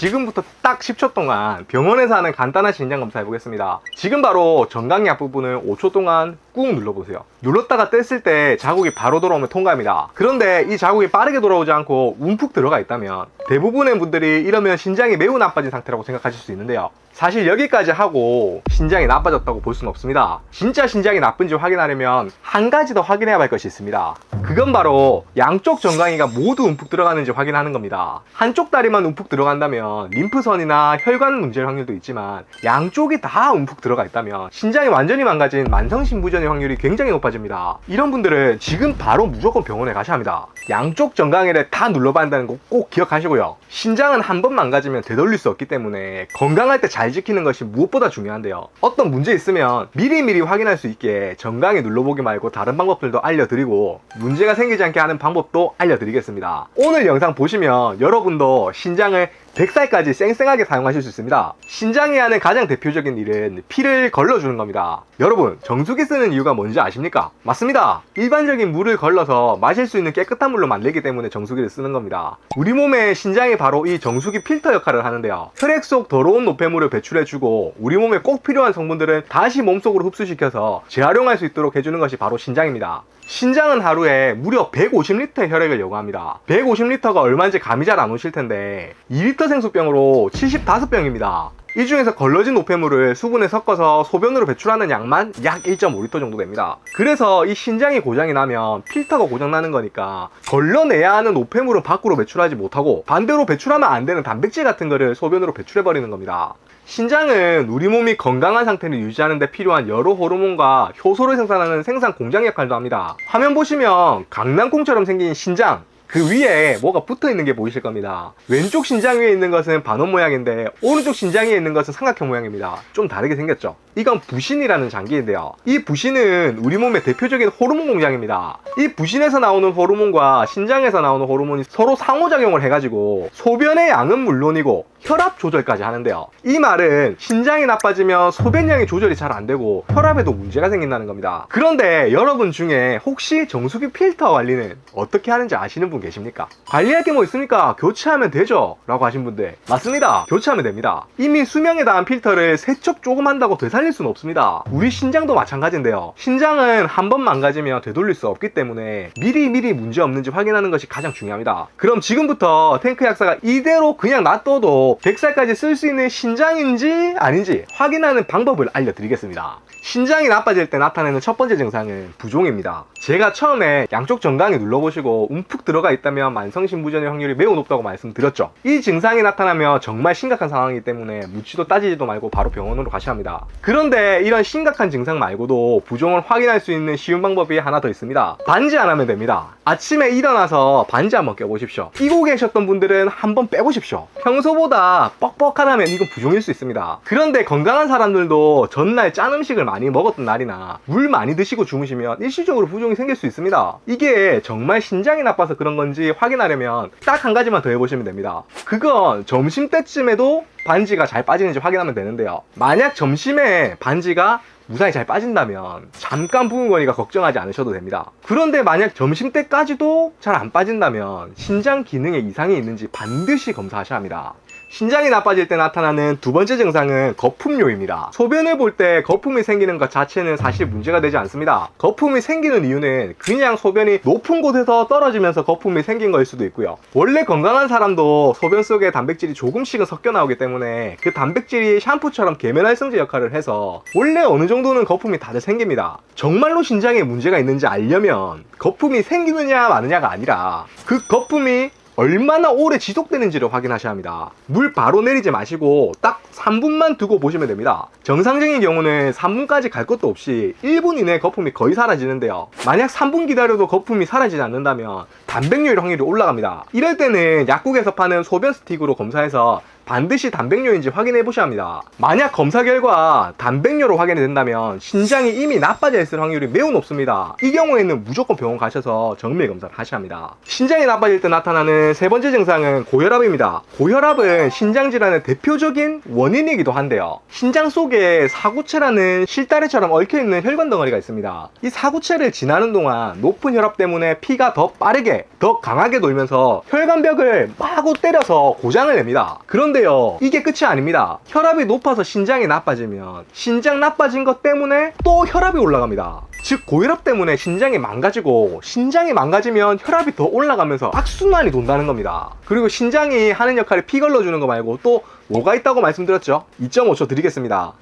지금부터 딱 10초 동안 병원에서 하는 간단한 신장 검사 해보겠습니다. 지금 바로 정강이 앞부분을 5초 동안 꾹 눌러보세요. 눌렀다가 뗐을 때 자국이 바로 돌아오면 통과입니다. 그런데 이 자국이 빠르게 돌아오지 않고 움푹 들어가 있다면 대부분의 분들이 이러면 신장이 매우 나빠진 상태라고 생각하실 수 있는데요. 사실 여기까지 하고 신장이 나빠졌다고 볼 수는 없습니다. 진짜 신장이 나쁜지 확인하려면 한 가지 더 확인해야 할 것이 있습니다. 그건 바로 양쪽 정강이가 모두 움푹 들어가는지 확인하는 겁니다. 한쪽 다리만 움푹 들어간다면 림프선이나 혈관 문제일 확률도 있지만 양쪽이 다 움푹 들어가 있다면 신장이 완전히 망가진 만성신부전의 확률이 굉장히 높아집니다. 이런 분들은 지금 바로 무조건 병원에 가셔야 합니다. 양쪽 정강이를 다 눌러봐야 한다는 거 꼭 기억하시고요. 신장은 한 번 망가지면 되돌릴 수 없기 때문에 건강할 때 잘 지키는 것이 무엇보다 중요한데요. 어떤 문제 있으면 미리미리 확인할 수 있게 정강이 눌러보기 말고 다른 방법들도 알려드리고 문제가 생기지 않게 하는 방법도 알려드리겠습니다. 오늘 영상 보시면 여러분도 신장을 100살까지 쌩쌩하게 사용하실 수 있습니다. 신장이 하는 가장 대표적인 일은 피를 걸러주는 겁니다. 여러분, 정수기 쓰는 이유가 뭔지 아십니까? 맞습니다. 일반적인 물을 걸러서 마실 수 있는 깨끗한 물로 만들기 때문에 정수기를 쓰는 겁니다. 우리 몸의 신장이 바로 이 정수기 필터 역할을 하는데요. 혈액 속 더러운 노폐물을 배출해주고 우리 몸에 꼭 필요한 성분들은 다시 몸속으로 흡수시켜서 재활용할 수 있도록 해주는 것이 바로 신장입니다. 신장은 하루에 무려 150리터의 혈액을 요구합니다. 150리터가 얼마인지 감이 잘 안 오실 텐데 2리터 생수병으로 75병입니다. 이 중에서 걸러진 노폐물을 수분에 섞어서 소변으로 배출하는 양만 약 1.5리터 정도 됩니다. 그래서 이 신장이 고장이 나면 필터가 고장나는 거니까 걸러내야 하는 노폐물은 밖으로 배출하지 못하고 반대로 배출하면 안 되는 단백질 같은 거를 소변으로 배출해버리는 겁니다. 신장은 우리 몸이 건강한 상태를 유지하는 데 필요한 여러 호르몬과 효소를 생산하는 생산 공장 역할도 합니다. 화면 보시면 강낭콩처럼 생긴 신장, 그 위에 뭐가 붙어 있는 게 보이실 겁니다. 왼쪽 신장 위에 있는 것은 반원 모양인데 오른쪽 신장 위에 있는 것은 삼각형 모양입니다. 좀 다르게 생겼죠. 이건 부신이라는 장기인데요. 이 부신은 우리 몸의 대표적인 호르몬 공장입니다. 이 부신에서 나오는 호르몬과 신장에서 나오는 호르몬이 서로 상호작용을 해가지고 소변의 양은 물론이고 혈압 조절까지 하는데요. 이 말은 신장이 나빠지면 소변량이 조절이 잘 안되고 혈압에도 문제가 생긴다는 겁니다. 그런데 여러분 중에 혹시 정수기 필터 관리는 어떻게 하는지 아시는 분 계십니까? 관리할 게 뭐 있습니까? 교체하면 되죠? 라고 하신 분들, 맞습니다. 교체하면 됩니다. 이미 수명에 닿은 필터를 세척 조금 한다고 되살릴 수는 없습니다. 우리 신장도 마찬가지인데요. 신장은 한 번 망가지면 되돌릴 수 없기 때문에 미리미리 문제 없는지 확인하는 것이 가장 중요합니다. 그럼 지금부터 탱크 약사가 이대로 그냥 놔둬도 100살까지 쓸 수 있는 신장인지 아닌지 확인하는 방법을 알려드리겠습니다. 신장이 나빠질 때 나타나는 첫 번째 증상은 부종입니다. 제가 처음에 양쪽 정강이 눌러보시고 움푹 들어가 있다면 만성신부전의 확률이 매우 높다고 말씀드렸죠. 이 증상이 나타나면 정말 심각한 상황이기 때문에 묻지도 따지지도 말고 바로 병원으로 가셔야 합니다. 그런데 이런 심각한 증상 말고도 부종을 확인할 수 있는 쉬운 방법이 하나 더 있습니다. 반지 안 하면 됩니다. 아침에 일어나서 반지 한번 껴보십시오. 끼고 계셨던 분들은 한번 빼보십시오. 평소보다 뻑뻑하다면 이건 부종일 수 있습니다. 그런데 건강한 사람들도 전날 짠 음식을 많이 먹었던 날이나 물 많이 드시고 주무시면 일시적으로 부종이 생길 수 있습니다. 이게 정말 신장이 나빠서 그런 건지 확인하려면 딱 한 가지만 더 해보시면 됩니다. 그건 점심때쯤에도 반지가 잘 빠지는지 확인하면 되는데요. 만약 점심에 반지가 무상히 잘 빠진다면 잠깐 부은 거니까 걱정하지 않으셔도 됩니다. 그런데 만약 점심때까지도 잘 안 빠진다면 신장 기능에 이상이 있는지 반드시 검사하셔야 합니다. 신장이 나빠질 때 나타나는 두 번째 증상은 거품료입니다. 소변을 볼 때 거품이 생기는 것 자체는 사실 문제가 되지 않습니다. 거품이 생기는 이유는 그냥 소변이 높은 곳에서 떨어지면서 거품이 생긴 거일 수도 있고요. 원래 건강한 사람도 소변 속에 단백질이 조금씩은 섞여 나오기 때문에 그 단백질이 샴푸처럼 계면활성제 역할을 해서 원래 어느 정도는 거품이 다들 생깁니다. 정말로 신장에 문제가 있는지 알려면 거품이 생기느냐 마느냐가 아니라 그 거품이 얼마나 오래 지속되는지를 확인하셔야 합니다. 물 바로 내리지 마시고 딱 3분만 두고 보시면 됩니다. 정상적인 경우는 3분까지 갈 것도 없이 1분 이내에 거품이 거의 사라지는데요. 만약 3분 기다려도 거품이 사라지지 않는다면 단백뇨일 확률이 올라갑니다. 이럴 때는 약국에서 파는 소변 스틱으로 검사해서 반드시 단백뇨인지 확인해 보셔야 합니다. 만약 검사 결과 단백뇨로 확인이 된다면 신장이 이미 나빠져 있을 확률이 매우 높습니다. 이 경우에는 무조건 병원 가셔서 정밀 검사를 하셔야 합니다. 신장이 나빠질 때 나타나는 세 번째 증상은 고혈압입니다. 고혈압은 신장 질환의 대표적인 원인이기도 한데요. 신장 속에 사구체라는 실다래처럼 얽혀있는 혈관 덩어리가 있습니다. 이 사구체를 지나는 동안 높은 혈압 때문에 피가 더 빠르게 더 강하게 돌면서 혈관벽을 마구 때려서 고장을 냅니다. 그런데 그런데요, 이게 끝이 아닙니다. 혈압이 높아서 신장이 나빠지면 신장 나빠진 것 때문에 또 혈압이 올라갑니다. 즉 고혈압 때문에 신장이 망가지고, 신장이 망가지면 혈압이 더 올라가면서 악순환이 돈다는 겁니다. 그리고 신장이 하는 역할이 피 걸러주는 거 말고 또 뭐가 있다고 말씀드렸죠? 2.5초 드리겠습니다.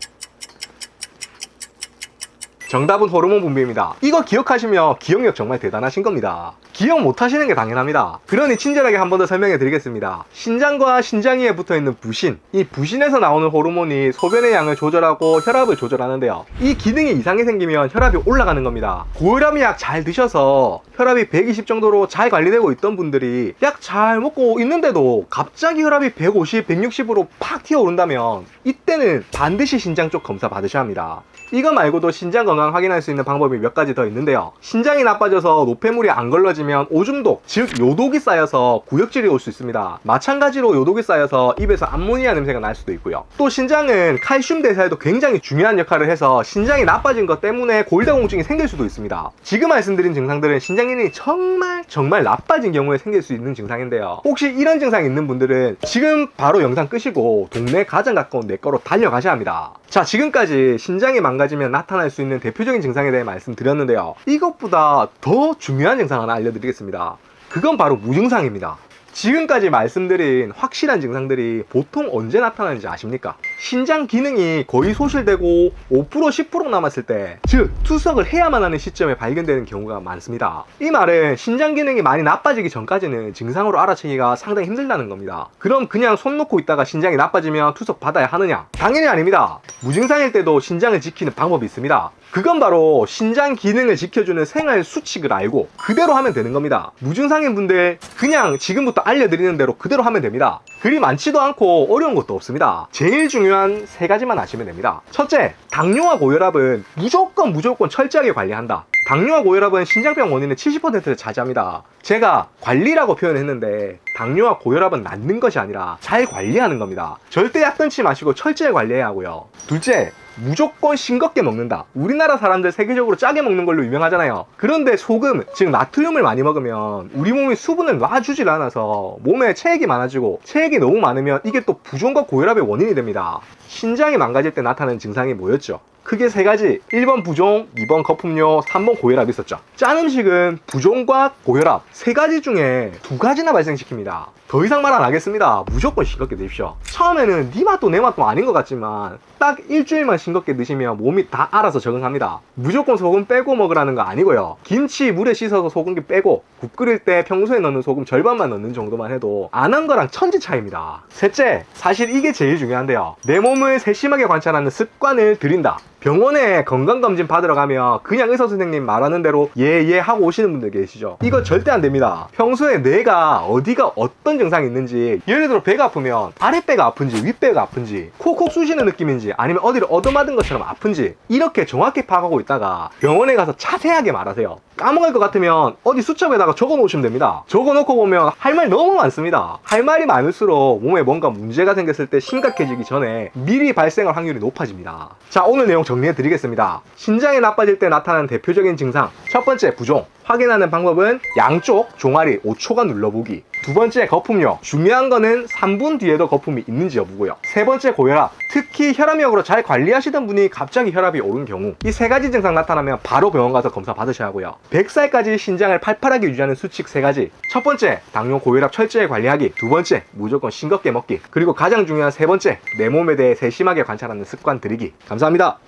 정답은 호르몬 분비입니다. 이거 기억하시면 기억력 정말 대단하신 겁니다. 기억 못하시는 게 당연합니다. 그러니 친절하게 한 번 더 설명해 드리겠습니다. 신장과 신장 위에 붙어있는 부신, 이 부신에서 나오는 호르몬이 소변의 양을 조절하고 혈압을 조절하는데요, 이 기능이 이상이 생기면 혈압이 올라가는 겁니다. 고혈압 약 잘 드셔서 혈압이 120 정도로 잘 관리되고 있던 분들이 약 잘 먹고 있는데도 갑자기 혈압이 150, 160으로 팍 튀어오른다면 이때는 반드시 신장 쪽 검사 받으셔야 합니다. 이거 말고도 신장 건강 확인할 수 있는 방법이 몇 가지 더 있는데요, 신장이 나빠져서 노폐물이 안 걸러지면 오줌독, 즉 요독이 쌓여서 구역질이 올 수 있습니다. 마찬가지로 요독이 쌓여서 입에서 암모니아 냄새가 날 수도 있고요. 또 신장은 칼슘 대사에도 굉장히 중요한 역할을 해서 신장이 나빠진 것 때문에 골다공증이 생길 수도 있습니다. 지금 말씀드린 증상들은 신장 기능이 정말 나빠진 경우에 생길 수 있는 증상인데요, 혹시 이런 증상이 있는 분들은 지금 바로 영상 끄시고 동네 가장 가까운 내과로 달려가셔야 합니다. 자, 지금까지 신장이 망가지면 나타날 수 있는 대표적인 증상에 대해 말씀드렸는데요, 이것보다 더 중요한 증상 하나 알려드리겠습니다. 그건 바로 무증상입니다. 지금까지 말씀드린 확실한 증상들이 보통 언제 나타나는지 아십니까? 신장 기능이 거의 소실되고 5% 10% 남았을 때, 즉 투석을 해야만 하는 시점에 발견되는 경우가 많습니다. 이 말은 신장 기능이 많이 나빠지기 전까지는 증상으로 알아채기가 상당히 힘들다는 겁니다. 그럼 그냥 손 놓고 있다가 신장이 나빠지면 투석 받아야 하느냐? 당연히 아닙니다. 무증상일 때도 신장을 지키는 방법이 있습니다. 그건 바로 신장 기능을 지켜주는 생활 수칙을 알고 그대로 하면 되는 겁니다. 무증상인 분들 그냥 지금부터 알려드리는 대로 그대로 하면 됩니다. 그리 많지도 않고 어려운 것도 없습니다. 제일 중요한 세 가지만 아시면 됩니다. 첫째, 당뇨와 고혈압은 무조건 철저하게 관리한다. 당뇨와 고혈압은 신장병 원인의 70%를 차지합니다. 제가 관리라고 표현했는데 당뇨와 고혈압은 낫는 것이 아니라 잘 관리하는 겁니다. 절대 약 끊지 마시고 철저히 관리해야 하고요. 둘째, 무조건 싱겁게 먹는다. 우리나라 사람들 세계적으로 짜게 먹는 걸로 유명하잖아요. 그런데 소금, 즉 나트륨을 많이 먹으면 우리 몸이 수분을 놔주질 않아서 몸에 체액이 많아지고, 체액이 너무 많으면 이게 또 부종과 고혈압의 원인이 됩니다. 신장이 망가질 때 나타나는 증상이 뭐였죠? 크게 세 가지. 1번 부종, 2번 거품료, 3번 고혈압이 있었죠. 짠 음식은 부종과 고혈압 세 가지 중에 두 가지나 발생시킵니다. 더 이상 말 안 하겠습니다. 무조건 싱겁게 드십시오. 처음에는 네 맛도 내 맛도 아닌 것 같지만 딱 일주일만 싱겁게 드시면 몸이 다 알아서 적응합니다. 무조건 소금 빼고 먹으라는 거 아니고요, 김치 물에 씻어서 소금기 빼고 국 끓일 때 평소에 넣는 소금 절반만 넣는 정도만 해도 안 한 거랑 천지 차이입니다. 셋째, 사실 이게 제일 중요한데요, 내 몸을 세심하게 관찰하는 습관을 들인다. 병원에 건강검진 받으러 가면 그냥 의사 선생님 말하는 대로 예 하고 오시는 분들 계시죠? 이거 절대 안 됩니다. 평소에 내가 어디가 어떤 증상이 있는지, 예를 들어 배가 아프면 아랫배가 아픈지 윗배가 아픈지, 콕콕 쑤시는 느낌인지 아니면 어디를 얻어맞은 것처럼 아픈지 이렇게 정확히 파악하고 있다가 병원에 가서 자세하게 말하세요. 까먹을 것 같으면 어디 수첩에다가 적어 놓으시면 됩니다. 적어 놓고 보면 할 말 너무 많습니다. 할 말이 많을수록 몸에 뭔가 문제가 생겼을 때 심각해지기 전에 미리 발생할 확률이 높아집니다. 자, 오늘 내용 정리해 드리겠습니다. 신장이 나빠질 때 나타나는 대표적인 증상, 첫 번째 부종. 확인하는 방법은 양쪽 종아리 5초간 눌러보기. 두 번째 거품료. 중요한 거는 3분 뒤에도 거품이 있는지 여부고요. 세 번째 고혈압. 특히 혈압약으로 잘 관리하시던 분이 갑자기 혈압이 오른 경우, 이 세 가지 증상 나타나면 바로 병원 가서 검사 받으셔야 하고요. 100살까지 신장을 팔팔하게 유지하는 수칙 세 가지. 첫 번째, 당뇨 고혈압 철저히 관리하기. 두 번째, 무조건 싱겁게 먹기. 그리고 가장 중요한 세 번째, 내 몸에 대해 세심하게 관찰하는 습관 들이기. 감사합니다.